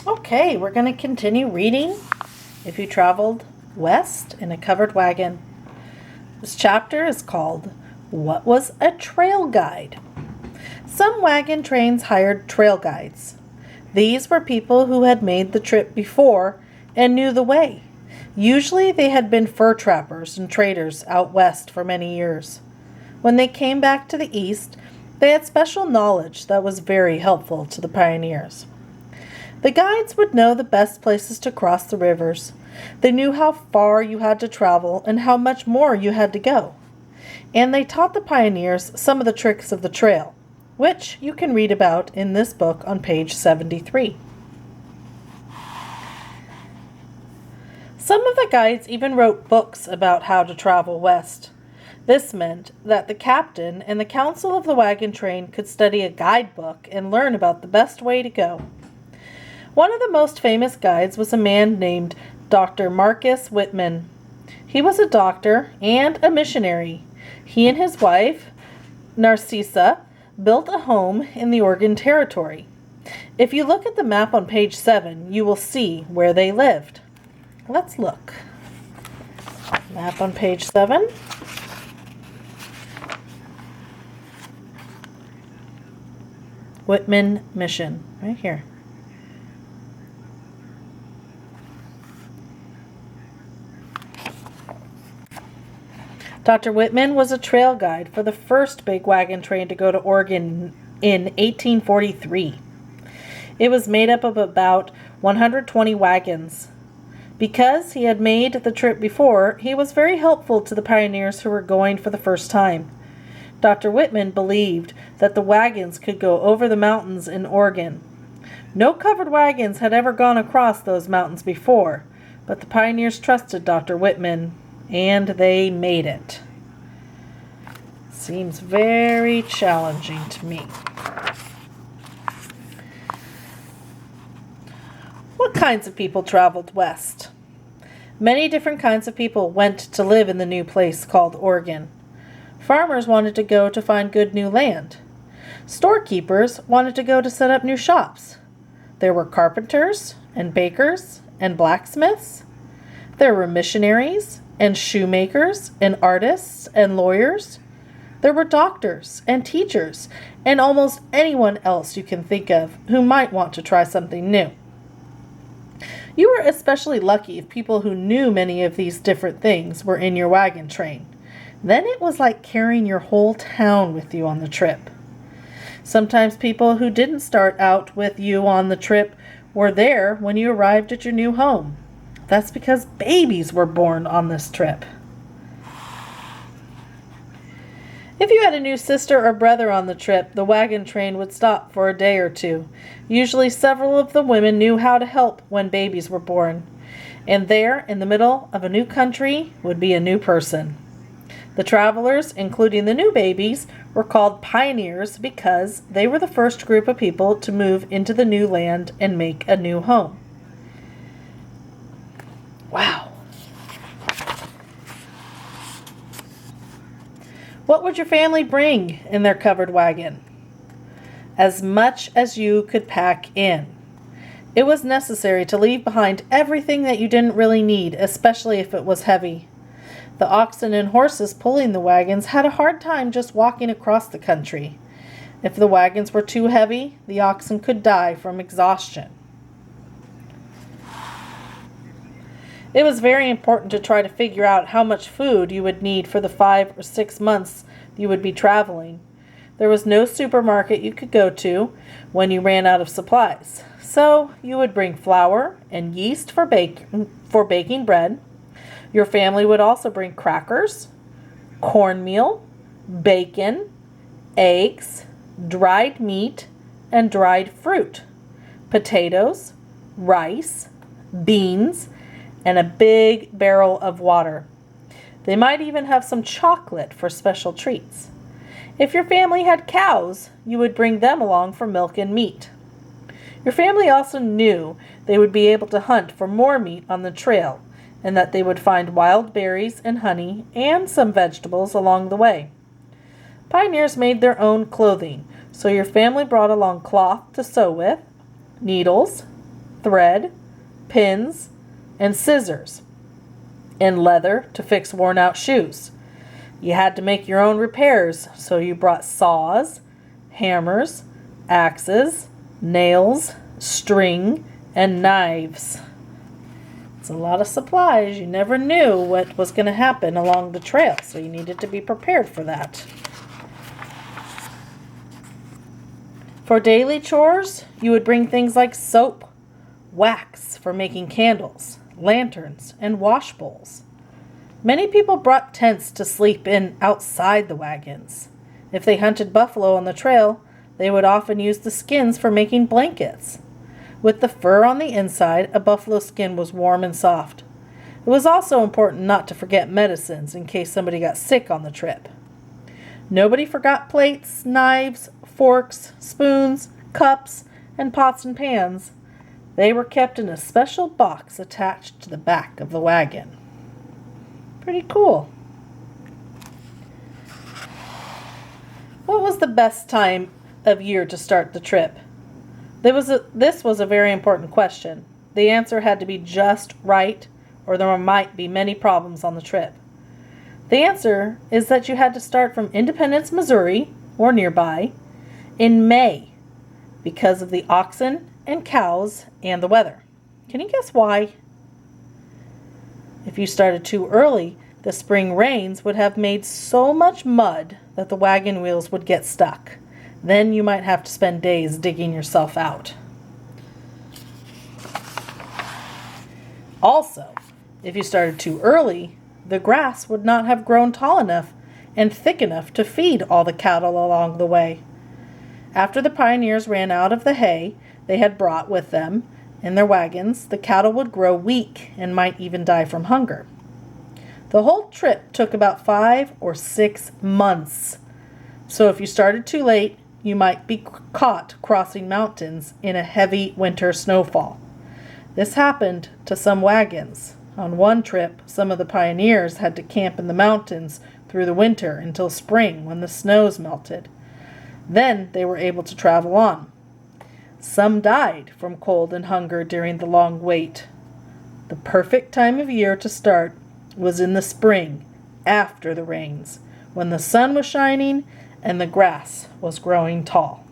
Okay, we're going to continue reading If You Traveled West in a Covered Wagon. This chapter is called What Was a Trail Guide? Some wagon trains hired trail guides. These were people who had made the trip before and knew the way. Usually they had been fur trappers and traders out west for many years. When they came back to the east, they had special knowledge that was very helpful to the pioneers. The guides would know the best places to cross the rivers. They knew how far you had to travel and how much more you had to go. And they taught the pioneers some of the tricks of the trail, which you can read about in this book on page 73. Some of the guides even wrote books about how to travel west. This meant that the captain and the council of the wagon train could study a guidebook and learn about the best way to go. One of the most famous guides was a man named Dr. Marcus Whitman. He was a doctor and a missionary. He and his wife, Narcissa, built a home in the Oregon Territory. If you look at the map on page 7, you will see where they lived. Let's look. Map on page 7. Whitman Mission, right here. Dr. Whitman was a trail guide for the first big wagon train to go to Oregon in 1843. It was made up of about 120 wagons. Because he had made the trip before, he was very helpful to the pioneers who were going for the first time. Dr. Whitman believed that the wagons could go over the mountains in Oregon. No covered wagons had ever gone across those mountains before, but the pioneers trusted Dr. Whitman, and they made it. Seems very challenging to me. What kinds of people traveled west? Many different kinds of people went to live in the new place called Oregon. Farmers wanted to go to find good new land. Storekeepers wanted to go to set up new shops. There were carpenters and bakers and blacksmiths. There were missionaries and shoemakers and artists and lawyers. There were doctors and teachers and almost anyone else you can think of who might want to try something new. You were especially lucky if people who knew many of these different things were in your wagon train. Then it was like carrying your whole town with you on the trip. Sometimes people who didn't start out with you on the trip were there when you arrived at your new home. That's because babies were born on this trip. If you had a new sister or brother on the trip, the wagon train would stop for a day or two. Usually several of the women knew how to help when babies were born. And there, in the middle of a new country, would be a new person. The travelers, including the new babies, were called pioneers because they were the first group of people to move into the new land and make a new home. Wow. What would your family bring in their covered wagon? As much as you could pack in. It was necessary to leave behind everything that you didn't really need, especially if it was heavy. The oxen and horses pulling the wagons had a hard time just walking across the country. If the wagons were too heavy, the oxen could die from exhaustion. It was very important to try to figure out how much food you would need for the 5 or 6 months you would be traveling. There was no supermarket you could go to when you ran out of supplies. So you would bring flour and yeast for baking bread. Your family would also bring crackers, cornmeal, bacon, eggs, dried meat, and dried fruit, potatoes, rice, beans, and a big barrel of water. They might even have some chocolate for special treats. If your family had cows, you would bring them along for milk and meat. Your family also knew they would be able to hunt for more meat on the trail, and that they would find wild berries and honey and some vegetables along the way. Pioneers made their own clothing, so your family brought along cloth to sew with, needles, thread, pins, and scissors, and leather to fix worn-out shoes. You had to make your own repairs, so you brought saws, hammers, axes, nails, string, and knives. It's a lot of supplies. You never knew what was going to happen along the trail, so you needed to be prepared for that. For daily chores, you would bring things like soap, wax for making candles, lanterns, and wash bowls. Many people brought tents to sleep in outside the wagons. If they hunted buffalo on the trail, they would often use the skins for making blankets. With the fur on the inside, a buffalo skin was warm and soft. It was also important not to forget medicines in case somebody got sick on the trip. Nobody forgot plates, knives, forks, spoons, cups, and pots and pans. They were kept in a special box attached to the back of the wagon. Pretty cool. What was the best time of year to start the trip? This was a very important question. The answer had to be just right, or there might be many problems on the trip. The answer is that you had to start from Independence, Missouri, or nearby, in May, because of the oxen and cows and the weather. Can you guess why? If you started too early, the spring rains would have made so much mud that the wagon wheels would get stuck. Then you might have to spend days digging yourself out. Also, if you started too early, the grass would not have grown tall enough and thick enough to feed all the cattle along the way. After the pioneers ran out of the hay they had brought with them in their wagons, the cattle would grow weak and might even die from hunger. The whole trip took about 5 or 6 months. So if you started too late, you might be caught crossing mountains in a heavy winter snowfall. This happened to some wagons. On one trip, some of the pioneers had to camp in the mountains through the winter until spring when the snows melted. Then they were able to travel on. Some died from cold and hunger during the long wait. The perfect time of year to start was in the spring, after the rains, when the sun was shining and the grass was growing tall.